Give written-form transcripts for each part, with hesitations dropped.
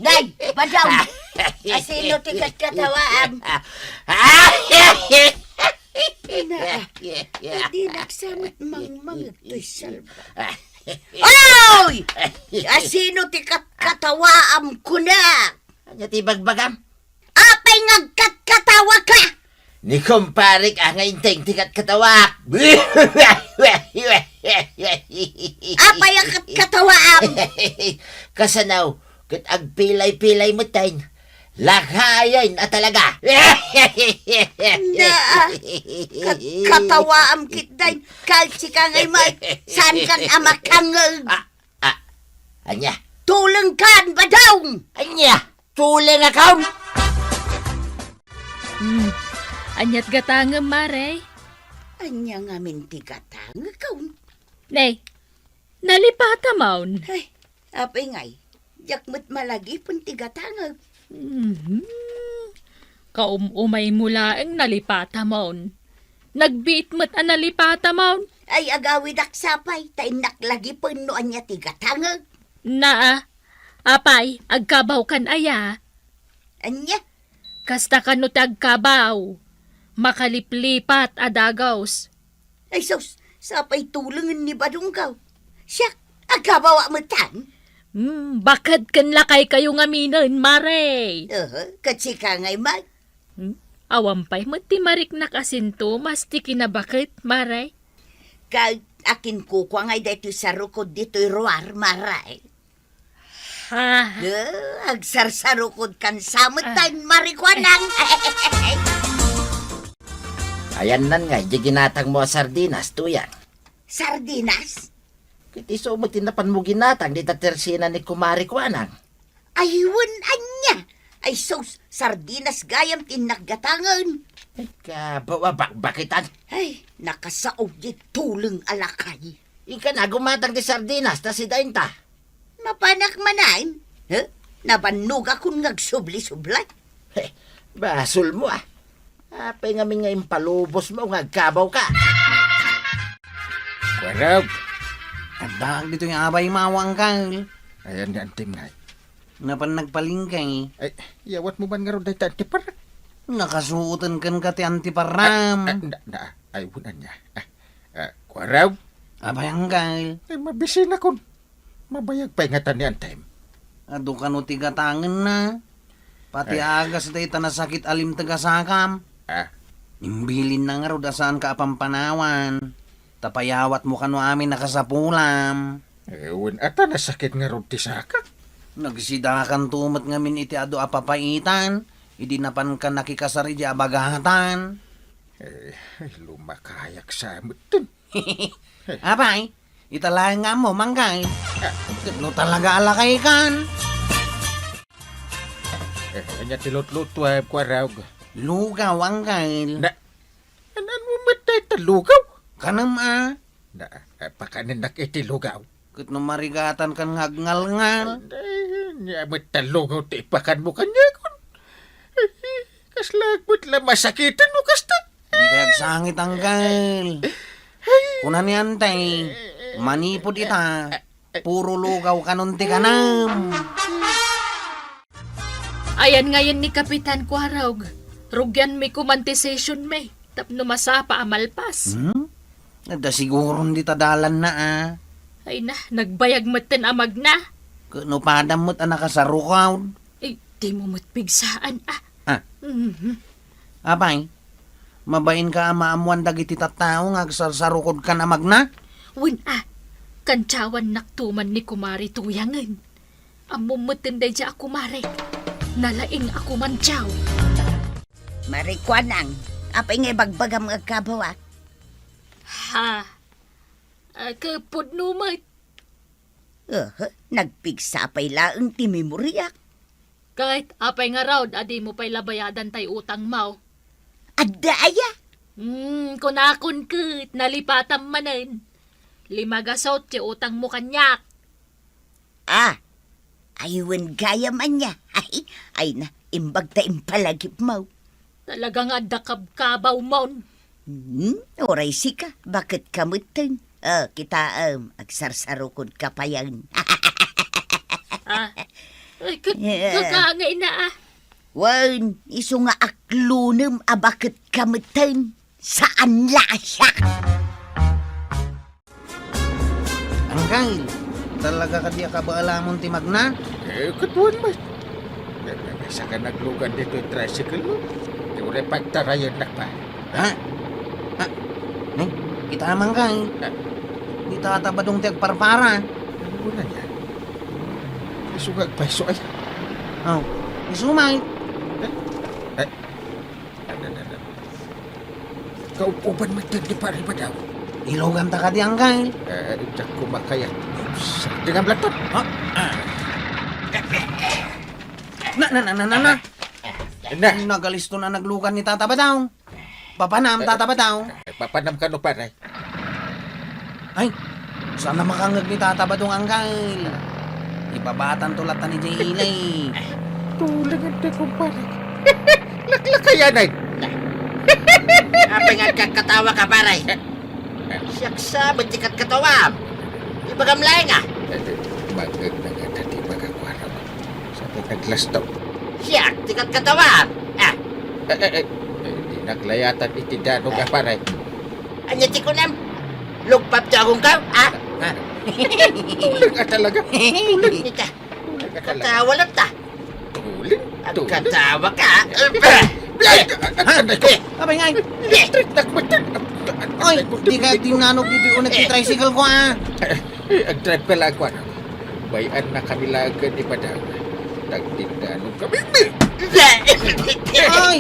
Nay, badaw! Asino tigat katawaan? Hindi nagsamit mang ito'y salba. Oy! Asino tigat katawaan ko na? Anya ti bagbagam? Apay ngagkat-katawa ka! Ni kumparik ang ngainteng tikat katawak. Apay ang katawaan! Kasanaw, kat agpilay-pilay mo tayo. Lakayan na talaga. Na, katawaan kitay. Kalsi ka ngay may. Saan kan amakangag? Anya? Tulang kan ba daw? Anya? Tulang akaw? Anyat gatangem mare. Anya nga mintigatang ikaw. Nay, nalipata maun. Ay, apay ngay. Jakmat malagi pun tigatang. Kaumumay mula ang nalipata maun. Nagbiit mo't ang nalipata maun. Ay agawid aksapay. Tay naklagi pun no anya tigatang. Apay, agkabaw kan aya. Anya? Kasta ka no tagkabaw. Makaliplipat adagaws. Ay sus, sapay tulungan ni Badunggaw. Siya, agabawa mo tan? Bakit kan lakay kayo ngaminan, mare? Kasi ka ngay mag. Awampay mo ti marik na kasinto, mas ti kinabakit, mare? Kag akin ko kwa ngay dito sa rukod dito'y ruar, maray. Ha? Agsarsarukod kan samot tayo marikwanan. Ayan nan nga, di ginatang mo sardinas, tuyan. Sardinas? Kiti so mo tinapan mo ginatang, di tatersina ni kumari kwanan. Ayun, anya. Ay sos, sardinas gayam tinaggatangan. Ay ka, bawa bakbakitan. Ay, nakasaog di tulong alakay. Ika na, gumatang di sardinas, ta si Dainta. Mapanak manain? Nabannog akong ngagsubli-sublay. Basol mo ah. Apay nga ngayon palubos mo, ngagkabaw ka. Kwarag. Ang dahag dito yung abay mawang kang. Ayan yan, Tim Nay. Napan nagpalingkay. Ay, yawat mo ba nga ron dahil antipar? Nakasuotan kan ka ti antiparam. Ay, wunan niya. Kwarag. Abay ang kang. Ay, mabisin ako. Mabayag pa ingatan ni Antime. Ado ka no tigatangan na. Pati agas tayo tanasakit alim tagasakam. Imbilin na nga ro dasaan ka apampanawan. Tapayawat mo ka no amin nakasapulam. Ewan ata nasakit nga ro tisaka. Nagsidakan tumat ngamin iti ado apapaitan. Idi napan ka nakikasari di abagatan. Ay, lumakayak sa amutin. Abay, italayan nga mo manggay. No talaga alakay kan. Anya tilot-luto ay kwarag. Lugaw ang kail. Ano mo matay talugaw? Kanam Pakanin nakitilugaw. Kut no marigatan kan ngagngal-ngal. Niya matalugaw ti ipakan mo kanya kun. Kaslagbot lang masakitan mo kasta. Di kayag sangit ang kail. Kunan yan tay. Manipod ita. Puro lugaw kanunti kanam. Ayan ngayon ni Kapitan Kwarog. Rugyan may kumantisation may. Tapno masapa amalpas. Da siguro di tadalan na Ay na, nagbayag matin amag na. Kuno padam mo't nakasarukaw. Ay, di mo matpigsaan Abay, mabain ka maamuan dagiti tattao nga sarsarukod ka na magna? Win kantsawan naktuman ni Kumari Tuyangan. Amumutin day dya ako, Mare. Nalaing ako man tiyaw. Marikwanang, apay ngay bagbagam agkabawa. Ha? Kapod numat. Nagpigsapay laang ti memoryak. Kahit apay nga raw, adi mo pa'y labayadan tay utang mau. Adaya? Kunakon kut, nalipatam manen. 5 gasot ti utang mo kanyak. Aywan gaya man niya. Ay na, imbag ta impalagip mo. Talagang adakab-kabaw mon. Oray sika, bakit kamuteng? Kita agsarsarukod kapayan. Ay, kagangay na Wan, iso nga aklunem abakit kameten. Saan la siya? Angkal, talaga ka diya kabaalamon ti Magna? Katuan ba? Isa ka naglugan dito yung tricycle mo. Di mo rin pagtarayan na pa. Ha? Neng, kita Mangkal. Di tatabadong ti agparpara. Ano mo na yan? Isugag pa iso ay. Oh, isumay. Kaupuban matindi pa rin ba daw? Ilogan ta ka di Angkal. Diyak kumakayat. Sa dengan belatot. Na. Na. Nagalisto na naglugan ni Tata Badaw. Papanam, Tata Badaw. Papanam ka no paray. Ay, sana makangag ni Tata Badong Angkal. Ibabatan tulatan ni Jay Ilay. Tulang ang te kumpare. Laklakayan ay. Apa nga kakatawa ka, paray? Siyaksa, magtikat katawa. Ibagamlay nga. Magag na nga dati magakwaraw. Sabi naglastaw. Siyak, tikat katawa. Hindi naglayatan itidano ka paray. Anya tikunam. Lugpap jagong ka, Tulang ka talaga. Nita, Tulang ka talaga. katawa lang ta. Tulang. Ang Tulang. katawa ka. Abay ngay. Nakmatan. Oy, di ka tinanog dito yung nag-tricycle ko Ang drive ka lang ko. Bayan na kami lagan ni Padang. Nagtindanong kami. Oy!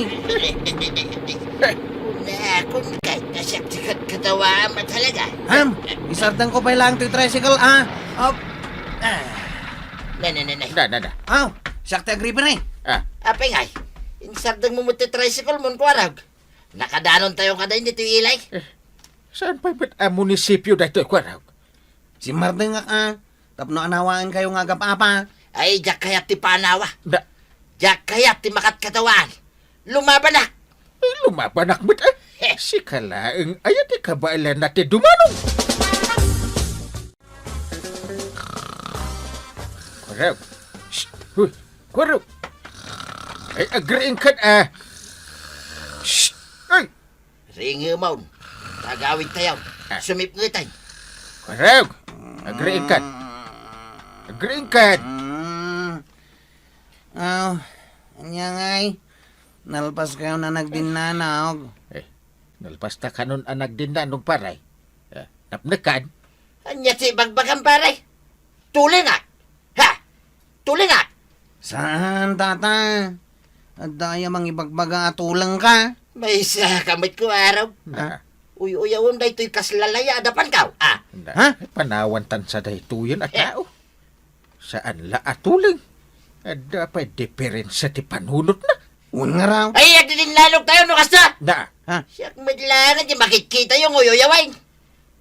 Na, kung kahit na siyak tikat katawa mo talaga. Ham, isartan ko pa lang ito yung tricycle, Op. Na. Aw, siyak te agree pa rin. Apa nga? Insardang mo tricycle mo kwarag. Nakadanon tayo kada dito ilay. Saan pa ba't ang munisipyo dito kwaraw? Si Martin nga tapno anawaan kayo nga gapapa. Ay, jak kayat ti panawa. Na, Jak kayat ti makat katawan. Lumaban na. lumabanak mo't si kalaang ayat ikabailan natin dumanong. Kwaraw. Shh. Huy, kwaraw. Ay, agreeing ka Shh. Ay, Ringi maun. Tagawid tayo. Sumip ngitay. kwaraw. Agreeing ka. Agreeing ka. Aw, anya ngay. Nalpas kayo na nagdinanog. Nalpas ta kanon anak din na nung paray. Napnakan. Anya si bagbagan pare. Tuli nga. Ha? Tuli nga. Saan, tata? Adaya mang ibagbaga atulang ka. May isa kamit ko araw. Na. Uyawon da ito'y kaslalaya adapan ka. Ha? Panawan tan sa daytuyan at tao. Saan la atuling? Ada pa diferensya ti panunot na. Un nga raw. Ay, at din lalog tayo no kasta. Na. Siyak madlangan di makikita yung uyawain.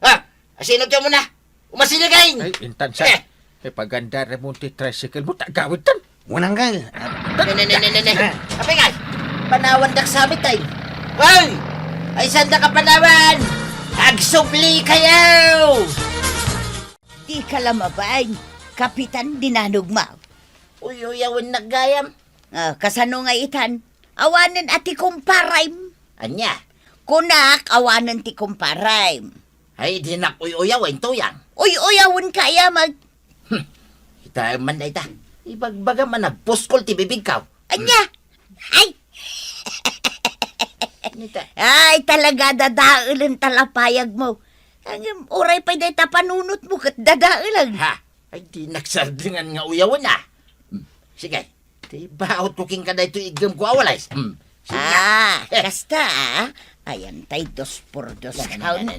Ha? Asinod mo na. Umasinagain. Ay, intan sa. Paganda rin mo ti tricycle mo, tagawid tan. Unang gal. Apa nga? Panawan dak sabit ay. Hoy! Ay, sanda ka panawan! Agsubli kayo! Di ka lamabay. Kapitan dinanugma. Uyawin naggayam. Kasano nga itan? Awanan ati kumparay. Anya? Kunak, awanan ti kumparay. Ay, di nak uyawin tuyang. Uyawon kaya mag... Ita man na ita. Ibagbaga man nagpuskol ti bibig ka. Anya! Ay! Nita. Ay, talaga dadaulan talapayag mo. Ang oray pa day tapanunot mo kat dadaulan. Ha? Ay, di nagsardingan nga uyawin na. Sige. Di baot kuking ka na ito igam ko awalay. Kasta ayan tay 2 por 2 count.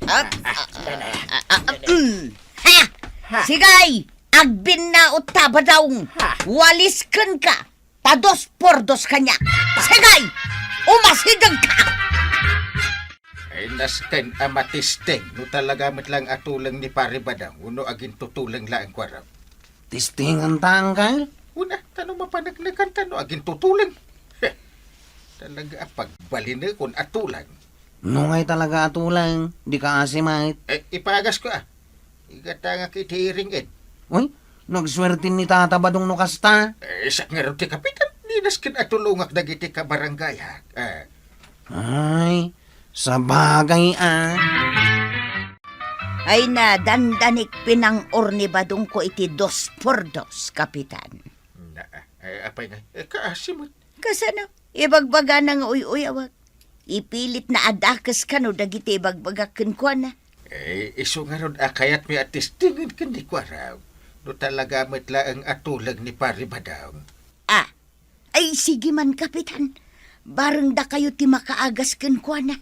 Ha! Sigay! Agbin na utaba daw. Waliskan ka. Ta 2 por 2 kanya. Sigay! Umasigang ka! Ay, nasken amatisteng. No talaga lang atulang ni pare badang. Uno agin tutulang laang kwaraw. Tistingan tangkal. Una, tanong mapanaglagan tanong agin tutulang. Talaga pagbalin na kung atulang. Nungay talaga atulang, di ka asimait. Ipagas ko Igata nga kitiringin. Uy, nagswertin ni Tata Badong no kasta. Sak nga rin ti kapitan. Ninaskin at tulungak dagiti ka barangay ha. Ay, sa bagay Ay na, dandanik pinang orni badong ko iti 2 por 2, kapitan. Apay nga, kaasimot. Kasano, ibagbaga na nga uyawag. Ipilit na adakas ka no, dagiti ibagbagakin ko na. Iso nga ron akayat mi atistingin kandi ko araw. No talaga matla ang atulag ni Paribadaw. Ay sige man, kapitan. Barang da kayo ti makaagas ken ko na.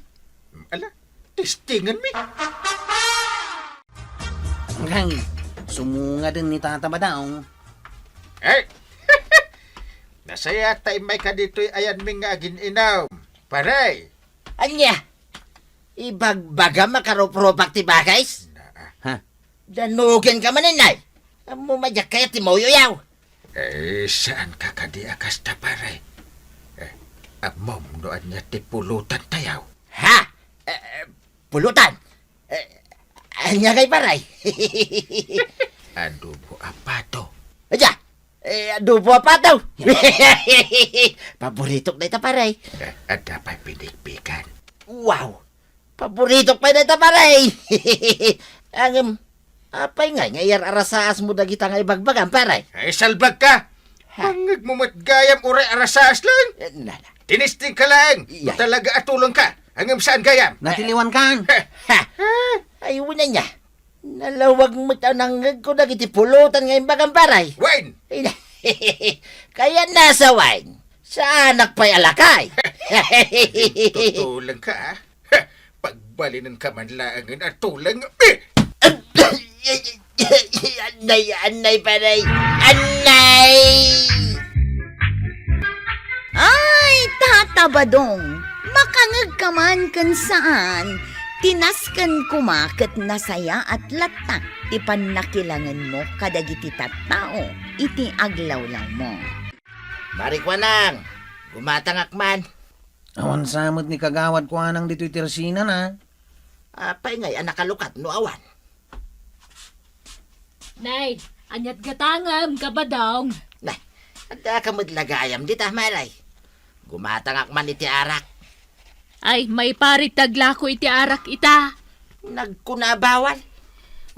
Ala, tistingan mi. Hanggang, sumunga din ni Tata Badong. Nasaya tayo may ka dito'y ayan mi nga ginaw. Paray! Anya, ibagbaga makaropropak ti bagays? Ha? Danugan ka maninay. Amo madyak kaya ti moyo yaw. Saan ka kadiakas ta paray? Amom noan niya ti pulutan tayaw. Ha? Pulutan? Anya kay paray? Adobo apato. Aja, adobo pa daw. Paborito na ita paray. Ada pa'y pinikpikan. Wow! Paborito pa na ita paray. Ang apay nga, ngayar arasaas mo na kita nga ibagbagan paray. Salbag ka! Hangag mo matgayam uray arasaas lang. Nana. Tinisting ka lang. Yeah. Talaga atulong ka. Hanggang saan gayam? Natiliwan kan. Ha! Ayaw na niya. Nalawag mo tanangag ko na kiti pulutan ngayon bagang paray. Wayne! Kaya nasa wine, sa anak pa'y alakay. Tutulang ka, ha? Pagbalinan ka man laangan at tulang. Anay, paray. Anay! Ay, Tata Badong, makangag ka man kan saan. Tinaskan kumakat na saya at latak ti panakilangan mo kadagiti tattao iti aglaw lang mo. Marikwanang, gumatangak man. Awan samot ni kagawad ko anang dito'y tirsina na. Apay ngay, anak kalukat, no awan. Nay, anyat gatangam ka ba daw? Nah, ada ka madlagayam di maray. Gumatangak man iti arak. Ay, may paritagla ko iti arak ita. Nagkunabawal.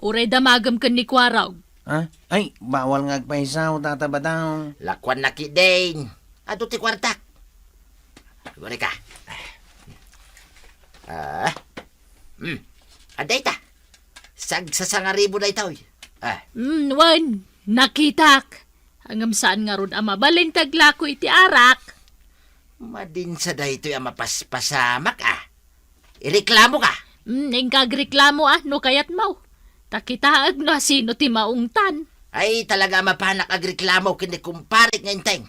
Uray damagam kan ni Kwaraw. Ha? Ay, bawal nga agpaisaw, Tata Badong. Lakwan na kidain. Ato ti kwartak. Guri ka. Aday ta. Sagsasangaribo na itaw. Wan, nakitak. Hangam saan nga ron ama balintagla ko iti arak. Madin sa daytoy ang mapaspasamak Ireklamo ka. Ning kagreklamo no kayat mo. Takitaag na sino ti maungtan. Ay talaga mapanak agreklamo kini kumparit ngayon teng.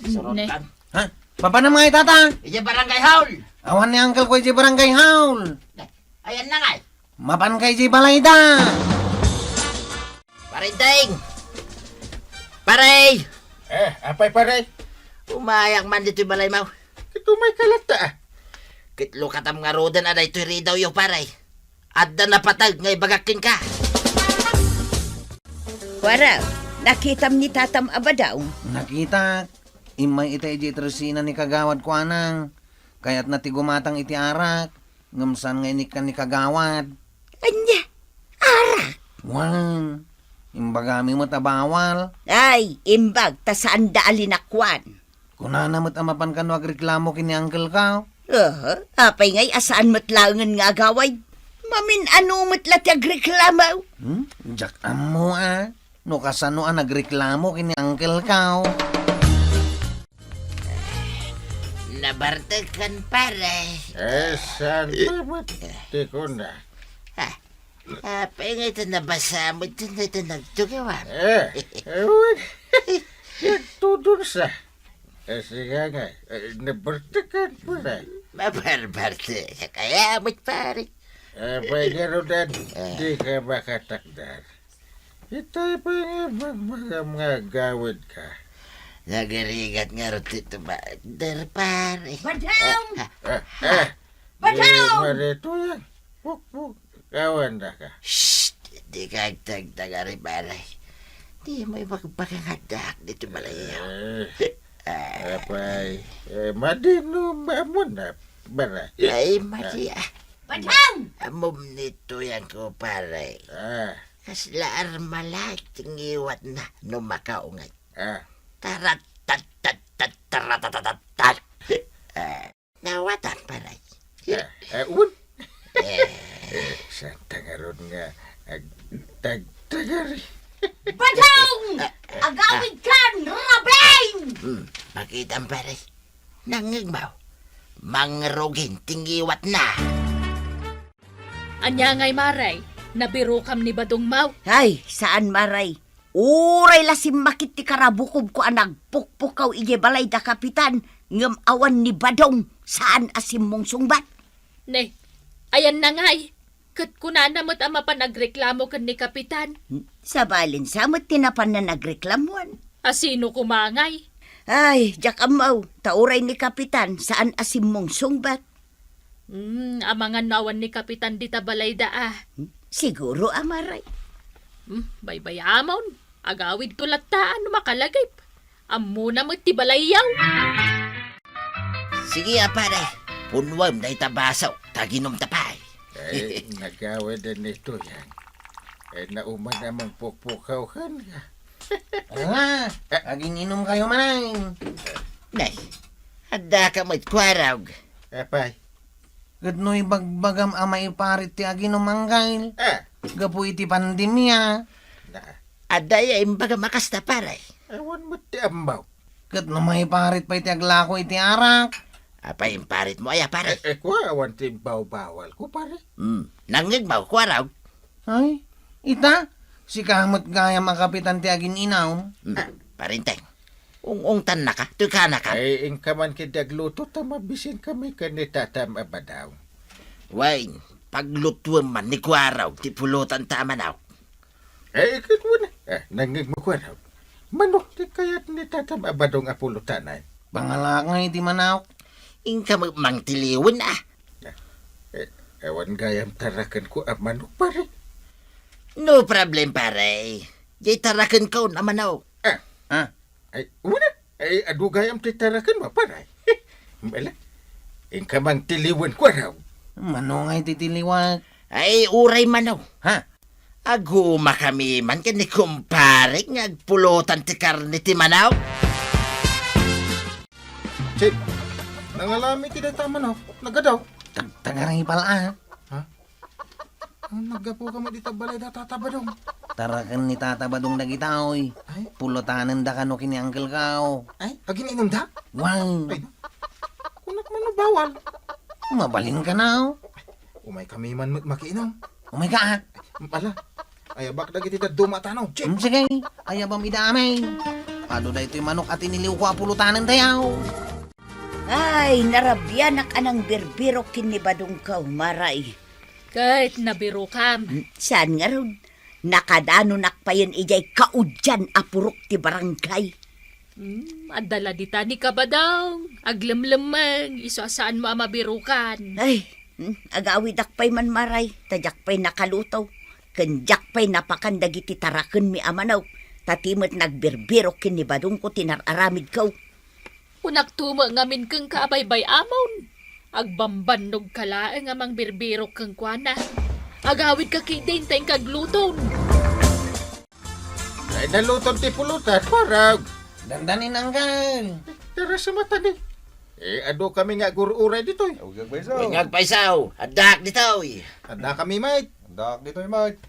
Sorotan. Ha? Papa na mga tata. Ija barangay haul. Awan ni uncle ko iti barangay haul. Ayan na nga. Mapan kay iti balayda. Parinteng. Paray. Apay paray? Umayak man dito'y balay mau. Tumay kalata. Kitlo katam nga rodan aday to'y ridaw yung paray. Adda na patag ngay bagakin ka. Wara, nakitam ni Tatam Abadaw. Nakita. Imay iti iti tirsina ni kagawad ko anang. Kaya't natigumatang iti arak. Ngamsan nga inikan ni kagawad. Anya, ara. Wan. Imbagami mo tabawal. Ay, imbag, ta saan da alinakwan. Kunana mo't amapan ka no agreklamo kini uncle ka. Apay ngay, asaan matlangan nga agaway. Mamin ano matlat agreklamaw. Jak amo No kasano nagreklamo kini uncle ka. Nabartagan pare. Saan pa Di ko na. Apay nga ito nabasa mo ito na ito nagtugawan. Tudun sa. Sige nga, nabartakan po na. Mabarbarte ka kaya mo't pare. Apay garudan, di ka makatakdar. Ito'y pa mga gawid ka. Nagarigat nga rin ito ba? Dar pare. Badang! Marito yan. Puk. Kawan na ka. Shh! Di ka agtagtagari, paray. Di mo magpakahadak dito balayaw. Apay. Madino mo na. Bara. Ay, Maria. Badang! Amom nito yan ko, paray. Kasla armalay, tingiwat na no makaungay. Tarat-tat-tat-tat-tarat-tat-tat. Nawatan, paray. Un. Santa ngaron nga. Tagtagari. Badang! Agawid kan! Rabeng! Makita, paray. Nangigmaw. Mangrugin, tingiwat na. Anya ngay maray, nabiro kam ni Badong Mau. Ay, saan maray? Uray lasim makit ti karabukob ko anag pukpukaw ije balay da kapitan ngem awan ni Badong saan asim mong sungbat. Ne, ayan na ngay. Kat kunana mo't ama pa nagreklamo kan ni Kapitan. Sa balin samot tinapan na nagreklamuan. Asino kumangay? Ay, jak amaw, tauray ni kapitan saan asim mong sungbat. Amangan nawan ni Kapitan dita balay da ah. Siguro amaray. Baybayamon, agawid ko lataan makalagay. Amo na mo't ti balayaw. Sige, pare. Punwam na itabasaw. Taginom tapay. Ay, nagawa din nito yan. Nauman namang pukpukaw ka na. Nga, aging inom kayo manay. Nay, handa ka mo't kwarag. Apay. Gadnoy bagbagam amay parit ti aginom manggail. Gapu iti pandemya. Adaya imbaga makasta, pare. Ewan mo ti ambaw. Kat no may parit pa iti aglako iti arak. Apa yung parit mo, aya, pare? Kwa awan ti bawal ko pare. Nangigmaw, kwarag. Ay, ita? Si kamot gaya makapitan ti agin inaw. Parinteng. Ung-ungtan na ka, tuka na ka. Ay, ingkaman kidagluto tamabisin kami kanitatam abadaw. Wain, paglutuan man ni kwaraw, ti pulutan tamanaw. Ay, ikit mo na. Nangig mo kwa raw. Manok ti kayat ni tatam abadong apulutanay. Bangalak nga iti manaw. Ingka mang tiliwan ah. Ewan gayam tarakan ko ang manok pare. No problem, pare. Jay tarakan ko namanaw. Ay, una. Ay, adu gayam ti tarakan mo pare. Mala. Ingkamang tiliwan ko raw. Mano nga iti tiliwag. Ay, uray manaw. Ha? Aguma kami man ka ni kumpare ngagpulutan ti karni ti manaw. Chip, nangalami ti data manok. Nagadaw. Tagarang ipala. Nagapo ka mo dito balay na tatabadong. Tarakan ni tatabadong dagitaoy. Pulutanan da kano kini Uncle Kao. Ay, agin inom da? Wow. Ay, kunak man bawal. Mabalin ka na. Umay kami man makiinom. Umay ka. Pala, ay bak na kita dumatanaw. Chip. Sige, ayabam idamay. Ado da ito'y manok at iniliw ko apulutanan dayaw. Ay, narabyanak anang berbiro kini Badong kaw maray. Kahit nabiro kam. Saan nga ron? Nakadano nakpayan ijay kaudyan apurok ti barangay. Adala dita ni Kabadong. Aglemlemeng, isasaan mo amabirukan. Ay, agawid akpay man maray. Tadyak pa'y nakalutaw. Kanjak pa'y napakandag iti tarakan mi amanaw. Tatimot nagbirbiro kini Badong ko tinararamid kaw. Unak tuma ngamin kang kaabaybay amon. Agbambanog kalaang amang birbiro kang kwana. Agawid ka kitin tayong kagluton. Ay, naluton ti pulutan. Parang. Dandanin Uncle. Tara sa mata ni. Ado kami nga gururay dito. Ngagpaisaw, hadak dito. Ada kami, mate. Dak dito yung mate.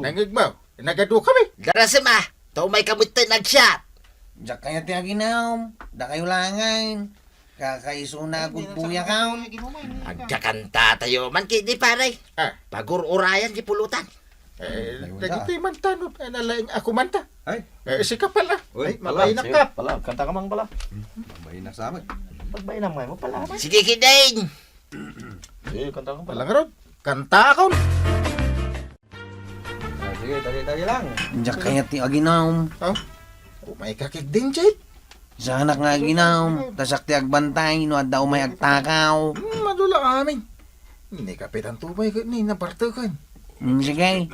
Nangigbaw. Nagado kami. Darasama, tumay kamutin nag-shot. Diyak kaya ti aginaw. Da kayo langan. Kakaisuna gudbuya ka. Agjakanta tayo man kini pare. Pagururayan di pulutan. Dagiti man tanod. Nalaing ako manta. Ay. Sika pala. Uy, mabayinak ka. Pala, kanta ka mang pala. Mabayinak sa amin. Pagbayinak mo pala. Sige kidain. Sige, kanta ka Pala pala. nga ron. Kanta ako. Sige, tagi-tagi lang. Diyak kaya ti aginaw. Umay kakik din, Chip. Sa anak nga aginaw. Tasak ti agbantay no at daw may agtakaw. Madula amin. Ni kapitan tubay ko ni naparto kan. Sige.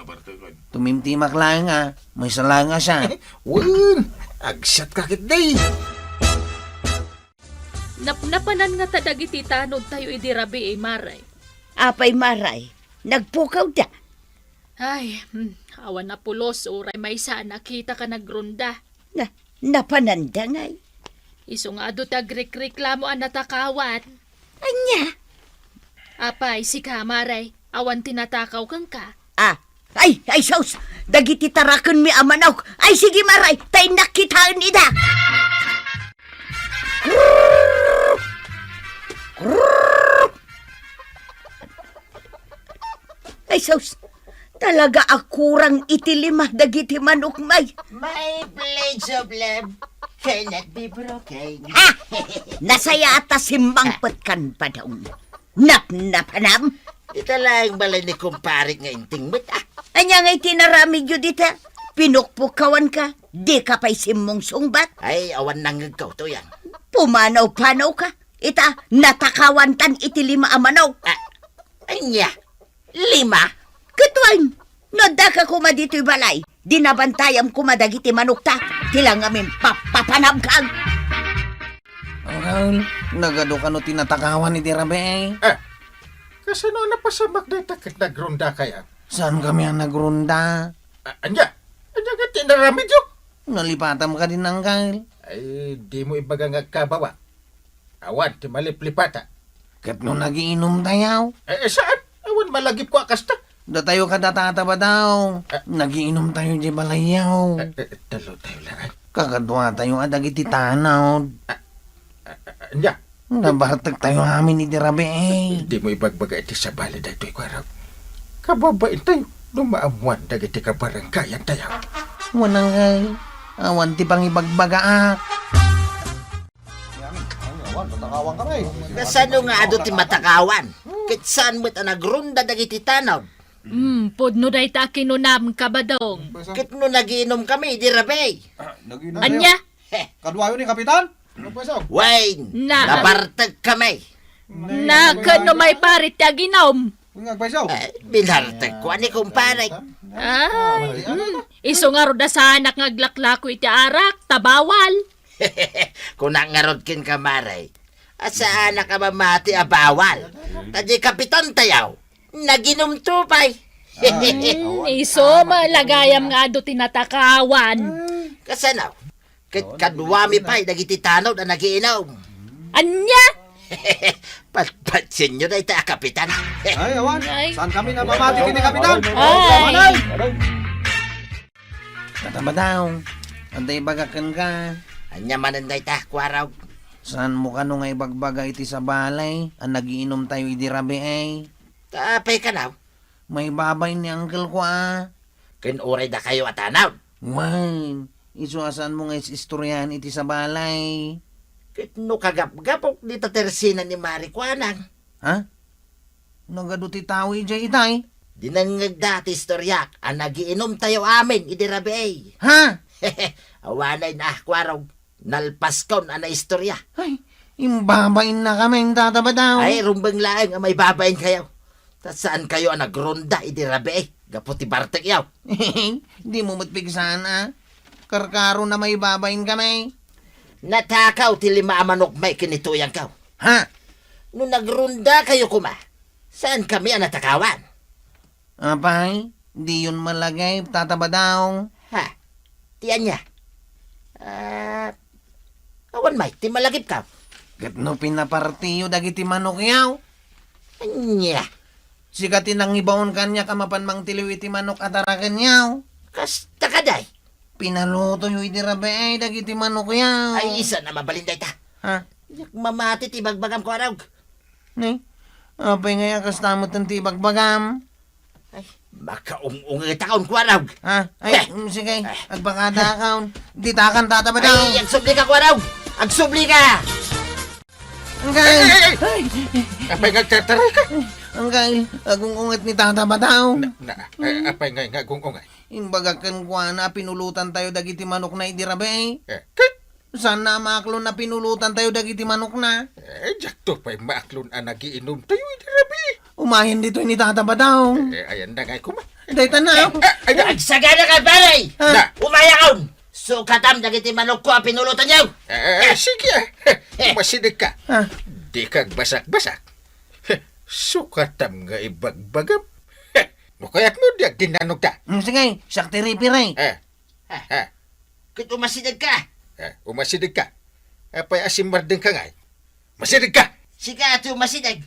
Tumimtimak lang may salanga siya. Wan, agsat kakit day. Napanan nga tadagiti tanod tayo idirabi maray. Apay maray, nagpukaw da. Ay, awan na pulos, uray may sana kita ka nagrunda. Napananda ngay. Iso nga ado tagreklamo ang natakawan. Anya? Apay, si Kamaray, awan tinatakaw kang ka. Ay, sos, dagiti tarakon mi amanaw. Ay, sige maray, tay nakitaan ida. Ay, sos, talaga akurang itilima dagiti manok may. My blades of love cannot be broken. Ha! Nasaya ata simbangpet kan pa daw. Napanam? Ito lang balay ni kumparik nga inting mo't Anya ngay tinaramig yun dita. Pinukpukawan ka, di ka pa'y simong sungbat. Ay, awan nangag ka to yan. Pumanaw-panaw ka. Ita, natakawan tan iti lima amanaw. Anya, 5? Katwain, nada ka kuma dito'y balay. Dinabantayam kuma dagiti manok ta. Tilang amin papapanab kang. Uncle, nagado ka no tinatakawan ni Dirabe. Kasano napasamak day takit nagronda kaya? Saan kami ang nagrunda? Anya nga tinaramid yun. Nalipatan ka din, Uncle. Ay, di mo ibaga nga kabawa. Awan, ti maliplipata. Kat no nagiinom tayo. Saan? Awan, malagip ko akasta. Da tayo kadatata ba daw? Nagiinom tayo di balayaw. Talo tayo lang. Kakadwa tayo adagiti tanaw. Anya, Nabartag tayo amin ni Dirabe. di mo ibagbaga iti sa bali da ito'y kwaraw. Kababain tayo. Lumaamuan dagiti kabaranggayan tayo. Wanang awan ti pang ibagbaga. Awan, matakawang kami. Kasano nga ado ti matakawan? Kitsan mo't nagrunda dagiti tanaw. Podno day ta kinunam ka ba dong? Kit no nagiinom kami, di rabe. Naginom Anya? Kadwayo ni Kapitan. Ano po isaw? Wayne, Na- nabartag kami. Na kano may parit ya ginom. Ngag pa isaw? Binartag ko ani kumparik. Ay, iso nga roda sa anak ngaglaklako iti arak, tabawal. Kung nangarod kin kamaray. At saan na ka mamati abawal? Tadi kapitan tayaw. Naginom tupay. Iso malagayam nga ado tinatakawan. Kasanaw? Kadwami pa'y dagiti tanaw na nagiinom. Anya? Patpatsin nyo na ita, kapitan. Ay, awan. Ay. Saan kami namamati kini Kapitan? Ay. Kataba daw. Anday bagakan ka. Anya manan na ita, kwaraw. Saan mo ka nung nga ibagbaga iti sa balay? Ang nagiinom tayo i Dirabe. Tapay ka now. May babay ni uncle ko Kinuray na kayo at anaw. Wine. Isuasan mo nga istoryahan iti sa balay. Kitno kagap-gapok di tatersina ni Mari Kwanang. Ha? Nagaduti tawi jay itay. Dinangag dati istoryak, ang nagiinom tayo amin, idirabay. Ha? Awanay na, kwaraw. Nalpas ko na istorya. Ay, imbabain na kami ang tataba daw. Ay, rumbang laeng ang may babayin kayo. Tas saan kayo ang nagronda, idirabay? Gaputi Bartek yaw. Di mo matpigsan Karkaro na may babain kami. Natakaw ti 5 manok may kinituyang kaw. Ha? Nung nagronda kayo kuma, saan kami ang natakawan? Apay, di yun malagay, tataba daw. Ha? Tiyan niya. Awan may, ti malagip ka. Kat no pinapartiyo dagiti manok yaw. Anya, Sikatin ang ibaon kanya kamapan mang tiliwiti manok atarakan yaw. kasta ka day. Pinaluto yung idirabe dagiti manok yaw. Ay, isa na mabalinday ta. Ha? Yak mamati ti bagbagam ko araw. Ni? Apay nga kastamot ng tibagbagam. Ay, makaung-ungit taon ko araw. Ha? Ay, sige. Agbakada kaon. Di takan tataba daw. Ay, agsubli ka ko araw. Agsubli ka. Angay! Apay nga tataray ka. Angay! Agong ungat ni tataba daw. Apay nga gungungay. Imbagakan kwa na pinulutan tayo dagiti manok na idirabe. Kit, Saan na maklo na pinulutan tayo dagiti manok na? jakto pa'y maaklon ang nagiinom tayo, idirabi. Umahin dito ni Tata Badong. Ayan na nga kuma. Dayta na. Agsagana ka, pare! Na. Umayakaon! So katam, dagiti manok ko ang pinulutan niyo! Sige Masinig ka. Di kag basak-basak. Sukatam nga ibagbagam. Mukayat mo diag dinanog ta. Sige, sakti ripiray. Kit umasidag ka! Umasidig ka. Apay asimardeng ka nga. Masidig ka. Sika ato umasidag!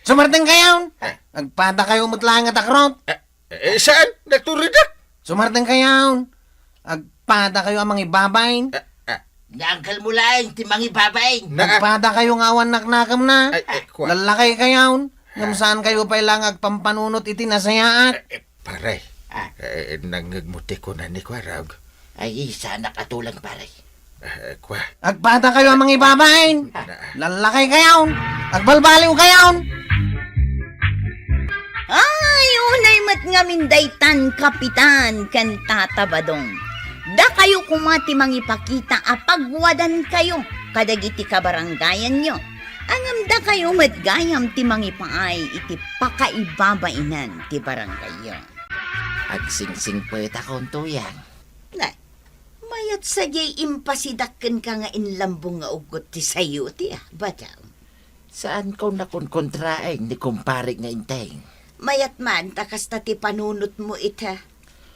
Sumarteng kayaw. Agpata kayo mutlang at akrot. Saan? Nagturidak? Sumarteng kayaw. Agpata kayo amang ibabayin. Nangkal mo lang, timang ibabay! Agpata kayo ngawan naknakam na. Kwa. Lalakay kayaw. Ngam saan kayo pa ilang agpampanunot iti nasayaat. Paray. Nangagmuti ko na ni Kwarag. Ay, sana katulang, pare. Kwa. Agpata kayo amang ibabayin. Lalakay kayaw. Agbalbaliw kayaw. Ay, unay mat ngamin daytan, kapitan, kan Tata Badong. Da kayo kumati mangipakita apagwadan kayo, kadagiti kabaranggayan nyo. Angam da kayo matgayam ti mangipaay iti pakaibabainan ti baranggayo. Agsingsing po ita kong tuyang. Na, mayat sadyay impasidakken ka nga inlambong nga ugot ti sayo ti badaw. Saan ko nakonkontraeng ni kumpare nga inteng? Mayat man, takas na ti panunot mo ita.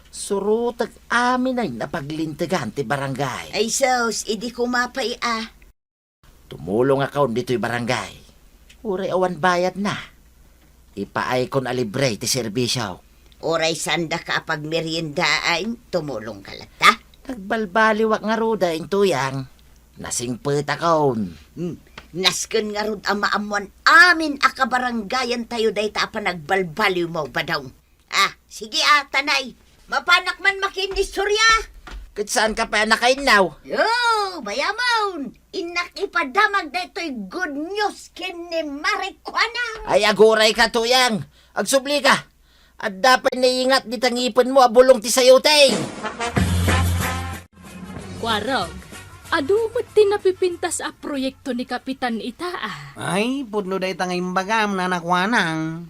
Surutag amin ay napaglintigan ti barangay. Ay sos, idi kumapay Tumulong akaw dito'y barangay. Uray awan bayad na. Ipaay kon alibre ti serbisyo. Oray sanda ka apag meriendaan, tumulong ka lata. Nagbalbaliwak nga ruda yung tuyang. Nasingpet akaw. Nasken nga rod ang maamuan amin akabaranggayan tayo day tapa nagbalbaliw mo ba daw. Sige tanay. Mapanak man makinistorya. Kat saan ka pa nakainaw? Yo, bayamon. Inak ipadamag da ito'y good news kin ni Marikwana. Ay aguray ka tuyang. Agsubli ka. At dapat naiingat di tangipin mo abulong ti sayoteng. Kwarog, adumot tinapipintas a proyekto ni Kapitan ita Ay, pudno day tangay bagam na nakwanang.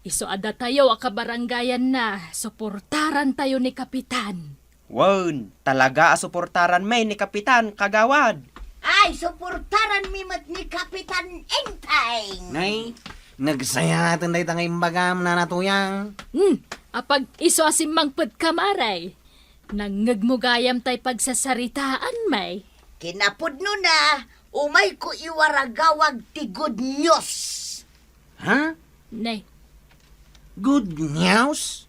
Iso ada tayo akabaranggayan na, suportaran tayo ni Kapitan. Wow, talaga asuportaran may ni Kapitan Kagawad. Ay, suportaran mimat ni Kapitan Enteng. Nay, nagsayatan day tangay bagam na natuyang. Apag iso asimang kamaray. Nangagmugayam tay pagsasaritaan may. Kinapudno na, umay ko iwaragawag ti good news. Ha? Nay, Good news?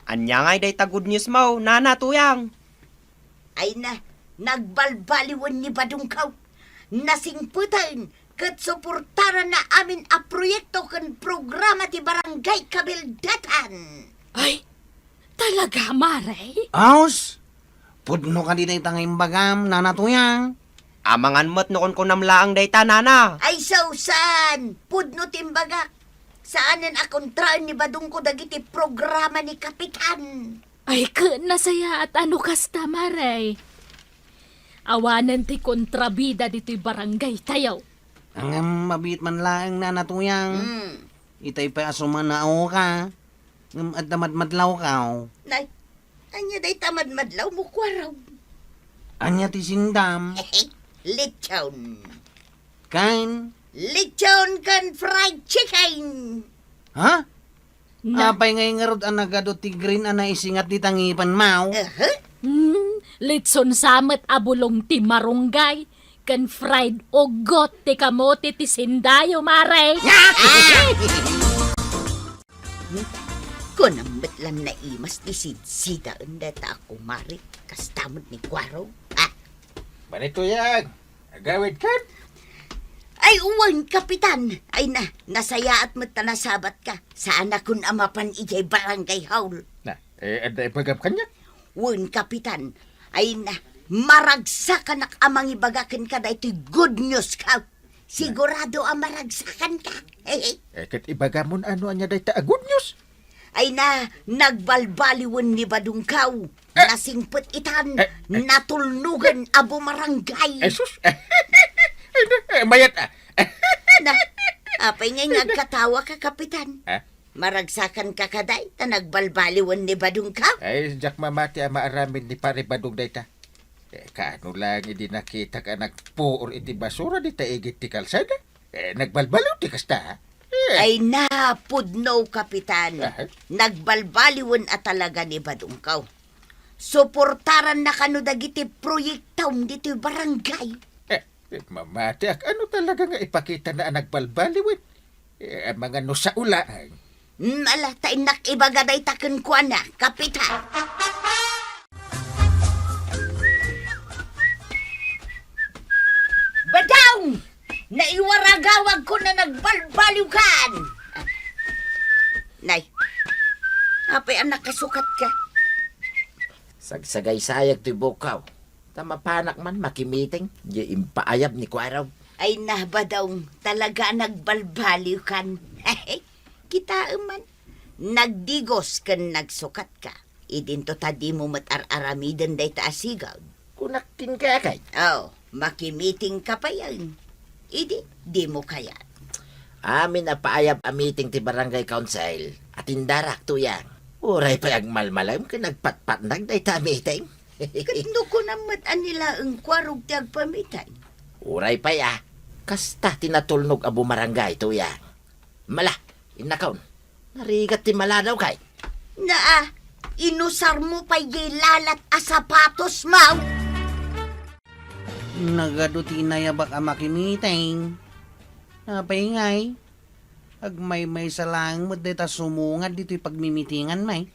Anya ngay day ta good news mo, nana tuyang. Ay na, nagbalbaliwan ni Badungkaw. Nasingputan, kat suportaran na amin a proyekto kan programa ti Barangay Kabildatan. ay, talaga maray? Aus? Pudno ka di day tangay bagam na natuyang. Amangan mo't noon ko namlaang day ta, nana. Ay sausan, pudno timbagak. Saanan akontraan ni Badung ko dagiti programa ni Kapitan. Ay, nasaya at ano kasta maray? Awanan ti kontrabida dito'y barangay tayo. Ang mabit man lang na natuyang. Itay pa asuman na ako ka. At madmadlaw ka. Nay, anya day tamad madlaw mo kwaraw. Anya ti sindam. Lechon. Kain. Lechon kan fried chicken. Ha? Na, Apay ngay nga rod ang nagado ti green na isingat di tangipan mau. litson samet abulong ti marunggay. Kan fried ugot ti kamote ti sindayo maray. Kunambet lang na imas ti sidsida unda ta ako mari. Kastamot ni kwaraw. Manito yan. Agawid ka. Ay, uwan, Kapitan. Ay na, nasaya at matanasabat ka. Saan akong amapan ijay barangay haul. Na, aday pagam kanya. Uwan, Kapitan. Ay na, maragsakan ak amang ibagakin ka da ito'y good news ka. Sigurado ang maragsakan ka. Kat ibagamon ano anya day ta good news. Ay na, nagbalbaliwan ni Badungkaw. Nasingpet itan, natulnugan abo marangay. Sus. Mayat Na, Apay ngay nagkatawa ka, Kapitan. Ha? Maragsakan ka kaday, ta nagbalbaliwan ni Badong ka. Ay, jak mamati ang maaramin ni pare badong dayta. Kaano lang hindi nakita ka nagpuor iti basura di taigit ti kalsada. Nagbalbalaw ti kasta. Ay napudno, Kapitan. Ah. Nagbalbaliwan at talaga ni Badong ka. Suportaran na kano dagiti proyektaw dito barangay. Mamati ano talaga nga ipakita na nagbalbaliwin. Ang mga no sa ulaan. Ala, tayo nakibagaday taken ko na, Kapitan. Badong! Naiwaragawag ko na nagbalbaliwkan! Nay, apay ang nakasukat ka. Sagsagay sayag ti bukaw. Tamapanak man makimiting. Di impaayab ni Kwaraw. Ay na, Badong, talaga nagbalbaliwkan. Kita man, nagdigos kan nagsukat ka. Idinto tadi mo matar-aramiden day taasigaw. Kunaktin ka kay. Oh, makimiting ka pa yan. Di mo kaya. Amin na paayab a meeting ti barangay council. At indarak to yang. Uray pa yung malmalam ka nagpatpat day ta meeting. Katno ko naman nila ang kwarog tiyag pamitay. Uray pa ya. Kasta tinatulnog abo marangay to yang. Mala, inakaon. Narigat ti mala daw kay. Naa, inusar mo pa lalat a sapatos, Mau. Nagaduti na yabak ang makimiting. Napay agmay salang mo dita sumungad dito'y pagmimitingan may.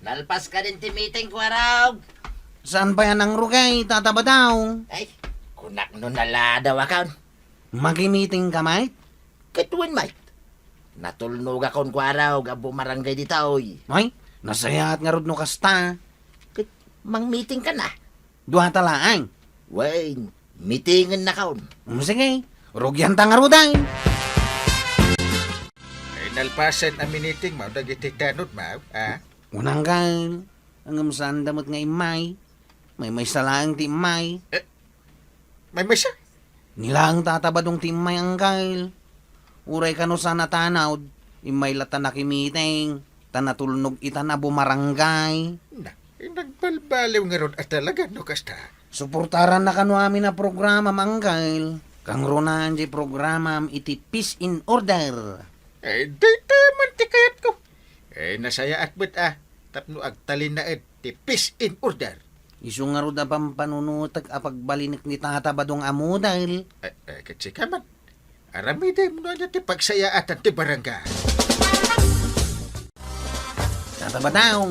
Nalpas ka din ti meeting, Kwaraw. Saan pa yan ang rugay, tataba daw? Ay, kunak no nala daw akaon. Makimiting ka may? Katuan mate. Natulnog akong Kwaraw, abo marangay ditaoy. Ay, nasayaat nga rod no kasta. Mang meeting ka na. Duha talaan. Wayne, meetingan na kaon. Sige, rugyan ta nga roday. Ay, nalpasan ang miniting mo. Dagiti tanod mo. Unang kal, ang amsan damot nga imay. May salang ti imay. May mesa. Nilang tatabadong ti imay ang kal. Uray ka no sana tanawd, imay lata nakimiting. Tanatulnog itan na bumarangay. Na, nagbalbaliw nga ron at talaga no kasta. Suportaran na kano amin na programa mangkal. Kang ronan di programa iti peace in order. Dayta man ti kayat ko. Nasaya at ba't tapno agtalin na ti peace in order. Isu nga roda pampanunutag apagbalinik ni tatabadong amo dahil Kasi ka man. Aramiday mo na ti pagsaya at ti barangay. tatabadong.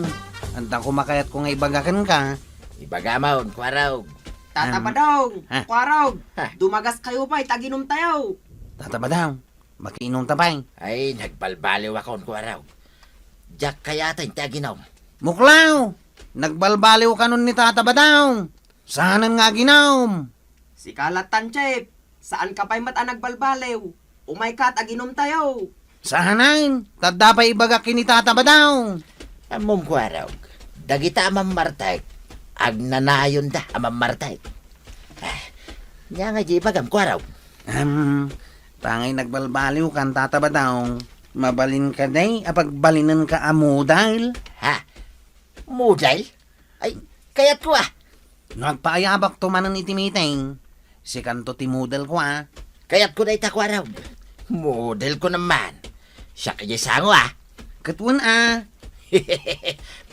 Anta kumakayat ko nga ibagakan ka. Ibagamaon, Kwaraw. Tatabadong, Ha? kwarog, Ha? dumagas kayo pa, itaginom tayo. Tatabadong. Makiinom tabay. Ay, nagbalbaliw akong Kwaraw. Jack kaya tayong taginaw. Muklaw! Nagbalbaliw ka nun ni tatabadong. Saanan nga ginom? Si Kalatan, Chef, saan ka pa'y mata nagbalbalew? Umay ka at aginom tayo. Saanan? Tadda pa ibagakin ni tatabadong. Amom Kwaraw. Dagita amam martay. Agnanayon da amam martay. Nya nga di bagam Kwaraw. Tangay nagbalbaliw kan tatabadong. Mabalin ka day, apagbalinan ka amo dahil. Ha? Muday? Ay, kayat ko Nagpaayabak tumanan itimiting. Si kanto ti model ko Kayat ko na Kwaraw. Model ko naman. Siya kaya sango Katwan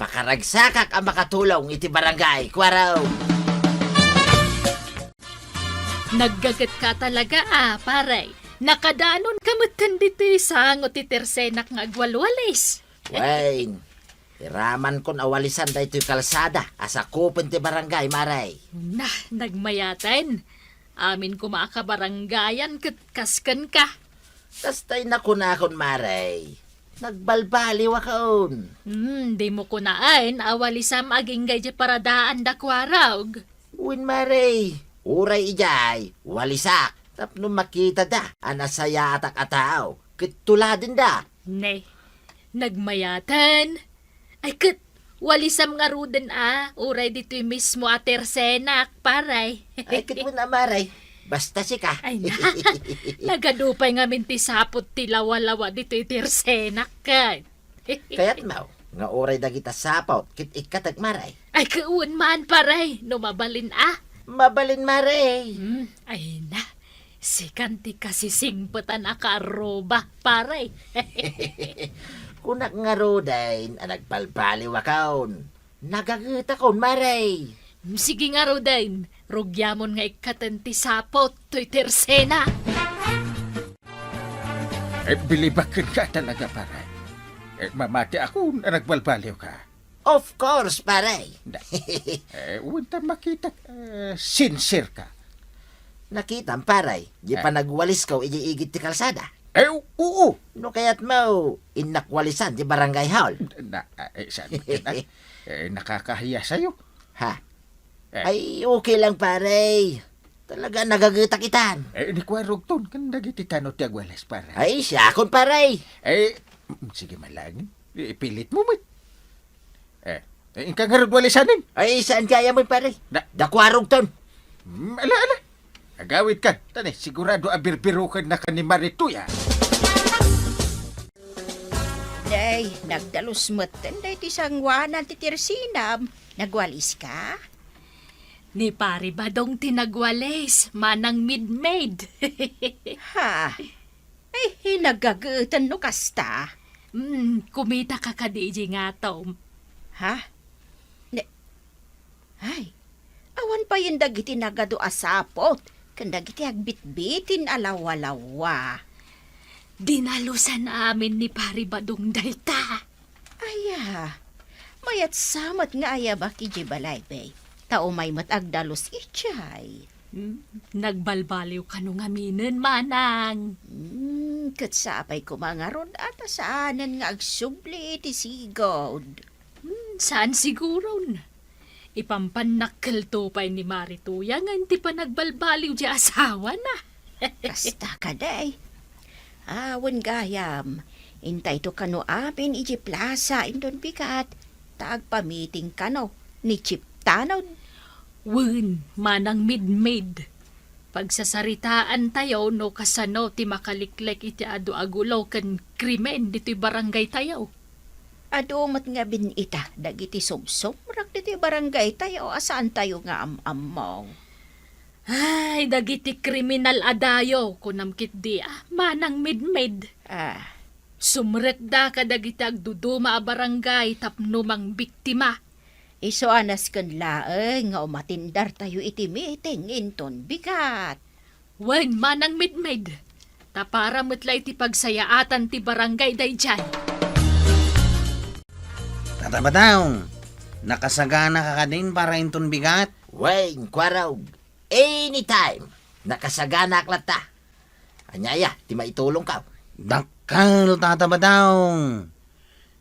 Pakaragsakak ang makatulong iti barangay, Kwaraw. Naggagat ka talaga paray. Nakadanon kamutan dito sangot ti tersenak nga agwalwalis. Wayne, iraman kon awalisan da ito'y kalsada. Asa kupin ti barangay, Maray. Nagmayatan. Amin kumakabaranggayan kaskan ka. Kastay na kunakon, Maray. Nagbalbaliw akon. Di mo kunaan, awalisam aging gayja paradaan da kwarag. Win, Maray. Uray ijay, walisak. Tapno makita da, anasaya atak ataw. Kituladin da. Ne, nagmayatan. Ay walisam nga ruden uray dito'y mismo atersenak, paray. Ay, kitwin na, Maray. Basta si ka. Ay na, nagadupay nga minti sapot ti lawa-lawa dito itirsenak ka. Kaya't mau, nga oray dagita sapaw, kit ikatag maray. Ay kauun man paray, numabalin Mabalin maray. Ay na, si kanti kasi singpatan akaroba paray. Kunak nga rodain, nagpalpaliw akaon. Nagagita kon maray. Sige nga Rodain, rugyamon nga ikatanti sapot to'y tersena. Bilibakan ka talaga, pare. Mamati ako na nagbalbaliw ka. Of course, paray. Unta makita, sincere ka. Nakita paray, di pa nagwalis ko iigit ti kalsada. Oo. No kaya't mau, inakwalisan di barangay hall. Saan ka na? Nakakahiya sa'yo. Ha? Ay, okay lang paray. Talaga nagagita kitan. Di ko arugton, kan nagititanot ti agwalas, pare. Ay, siya akon paray. Sige malangin. Ipilit mo, mit. Ingka nga rugwalisanin. Ay, saan kaya mo paray? Dakwarog ton. Ala. Agawid ka. Tani, sigurado abirbirukan na ka ni Marituya. Day, nagdalus mo't day ti sangwanan ti tirsinam. Nagwalis ka? Ni pari badong tinagwales, manang mid-made. Ha? Ay, hinagagutan no kasta. Kumita ka kadiji nga Tom. Ha? Ay, awan pa yung dagiti nagado asapot. Kan dagiti agbit-bitin alawa-lawa. Dinalusan amin ni pari badong dayta. Aya, mayat samat nga aya ba ki Jibalay, bay? Tao may matagdalos itchay. Nagbalbaliw ka nung aminin, manang. Katsapay ko mga rod at saanan nga agsubli iti sigod. Saan siguro? Ipampanakkel to pa'y ni Marituya nga hindi pa nagbalbaliw di asawa na. Kasta ka day. Awan gayam. Intay to kano apin iti plaza indon bigat. Tagpa-meeting kano ni Chip Tanod. Wen, manang mid-made. Pagsasaritaan tayo no kasano ti makaliklek iti adu agulaw kan krimen dito'y barangay tayo. Ado mat nga binita, dagiti sumsumrak diti barangay tayo, asaan tayo nga am-amaw. Ay, dagiti kriminal adayo, kunamkit di manang mid-made. Sumrek da ka dagiti agduduma a barangay tapno mang biktima. Iso anas kan laeng nga umatindar tayo iti meeting inton bigat. Wen, manang mid-made. Tapara metla iti pagsayaatan ti barangay day dyan. Tatabataw, nakasagana ka din para inton bigat? Wayne, kwaraw. Anytime. Nakasagana aklata. Anyaya, ti maitulong ka. Dakal, tatabataw.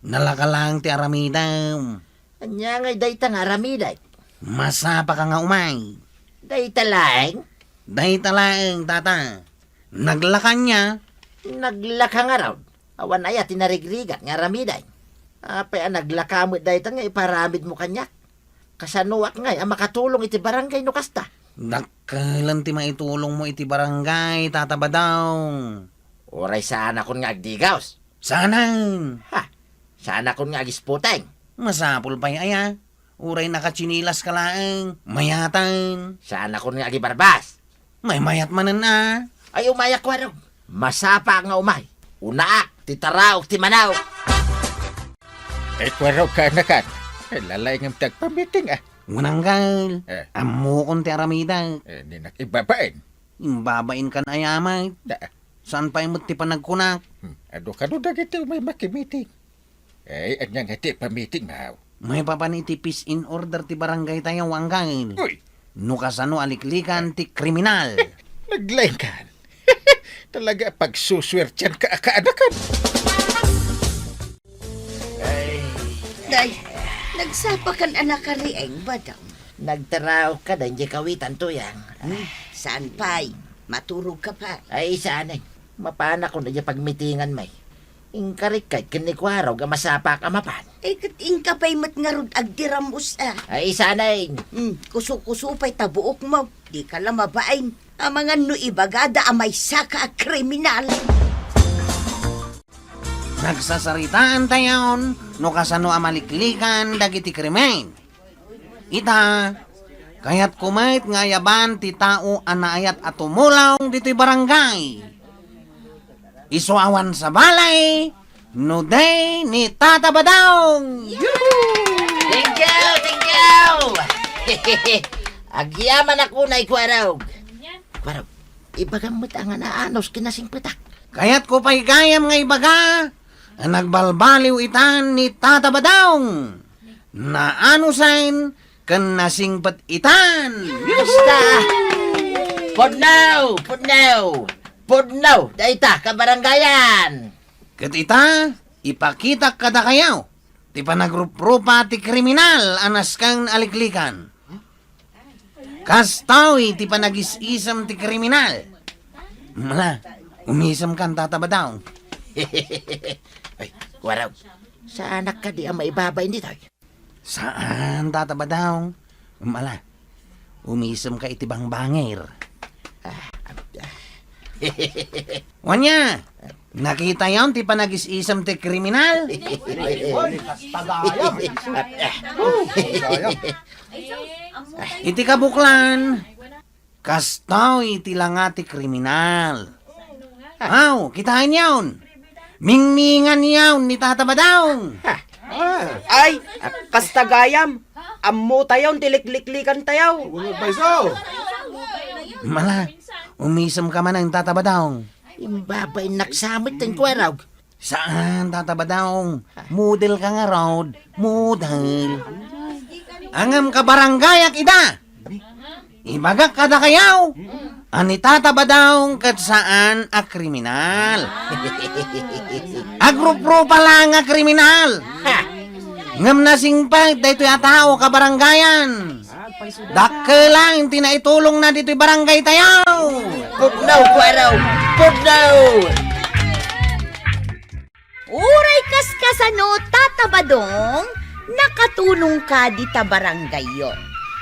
Nalakalang ti aramidaw. Anya ngay dayta nga ramiday. Masapa ka nga umay. Dayta laeng. Dahita lang, tata. Naglakan niya. Naglaka nga raw. Awan aya tinarigrigat nga ramiday. Apay naglakamot dayta nga iparamid mo kanya. Kasanuak nga ang makatulong iti barangay no kasta. Dakalan ti maitulong mo iti barangay, tatabadaw. Oray sana kon nga agdigaws. Sanan. Ha, sana kon nga agisputeng. Masapul pa'y aya. Uray nakatsinilas ka laeng. Mayatan. Sana kon nga agibarbas. May mayat manan na. Ay umayak ko raw. Masapa nga umay. Unaak, titaraw, timanaw. Kwaraw ka na kan. Lalay ng tagpamiting Unanggal. Amo kon ti aramida. Ninak ibabain. Imbabain kan ayamay. Saan pa imot ti panagkunak? Ado ka no dagiti may makimiting. At niyang hati pamiting na. May papanitipis in order ti barangay tayo wanggal. Uy, Nukasano aliklikan ti kriminal. naglain kan. Talaga pagsuswertyan ka akaanakan. Day, nagsapakan anak ka rieng badang. Nagtaraw ka dan di kawitan tuyang. Saan pa'y? Maturog ka pa. Ay sanay. Mapana ko na di pagmitingan may. Ingkarikay kinikwaraw ga masapa ka mapan. Kat ingka pa'y mat nga rod agdiramos Ay sanay. Kuso-kuso pa'y tabuok mo. Di ka lang mabain. Ang mga nuibagada ang may saka kriminal. Nagsasaritaan tayon, no kasano amaliklikan dagiti krimen. Ita, kayat kumait nga yaban ti tao anaayat at tumulaw dito'y barangay. Isuawan sa balay, no day ni Tata Badong. Thank you! Agyaman ako na ikwarog. Kwarog, ibagamot ang anaanos kinasing petak. Kaya't ko pa'y gayam nga ibaga, ang nagbalbaliw itan ni Tata Badong. Na ano sain, kan nasingpat itan. Basta! Pudnaw! Daita, kabaranggayan! Kat ita, ipakita kada kayaw. Ti panagrup-rupa ti kriminal anas kang aliklikan. Kastawi ti panagis-isam ti kriminal. Mala, umisam kan tatabadaw. Ay, waraw, sa anak ka di ang maibabay nito. Saan tatabadaw? Mala, umisam ka itibang bangir. Wanya, nakita yon ti panagis-isam ti kriminal? Iti kabuklan, kastaw iti langa ti kriminal. Aw, kitain yawn. Mingmingan yawn ni Tata Badong. Ay, kastagayam. Ammo tayaw, tilikliklikan tayaw. Unod pa isaw. Mala, umisam ka man ang Tata Badong. Imbabay naksamit ng kwaraw. Saan, Tata Badong? Model ka nga, Rod. Model. Angam ka barangayak ida. Ibagak kada kayaw. Ani Tata Badong kat saan a kriminal. Agrup-ro pala nga kriminal. Ngam nasing pa, dito tao ka barangayan. Dakke lang, tinaitulong na dito'y barangay tayaw. Pudnaw, kwaraw! Pudnaw! Uray kaskasano, Tata Badong, nakatulong ka di ta baranggayo.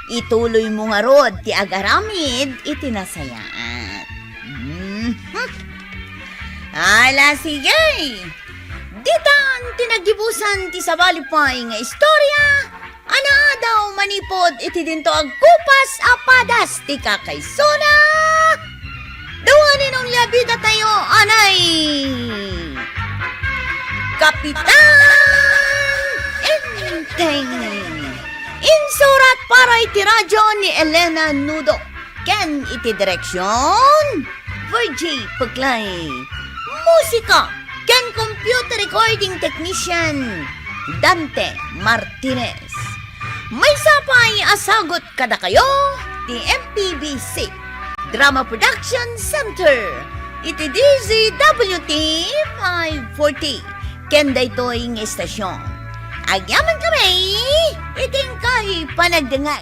Ituloy mo nga rod, ti agaramid, itinasayaan. Ala, sige. Ditan, tinagibusan ti sabalipay nga istorya. Ana daw manipod, iti dinto agkupas apadas, ti kakaysona. Dawanin ang labida tayo, anay. Kapitan Enteng. Insurat para iti radyo ni Elena Nudo. Ken iti direksyon Virgie Paglay. Musika ken computer recording technician Dante Martinez. May sapay asagot kada kayo ti MPBC Drama Production Center. Iti DZWT 540. Kenda ito ang estasyon. Agyaman kami, iting kay panagdangag.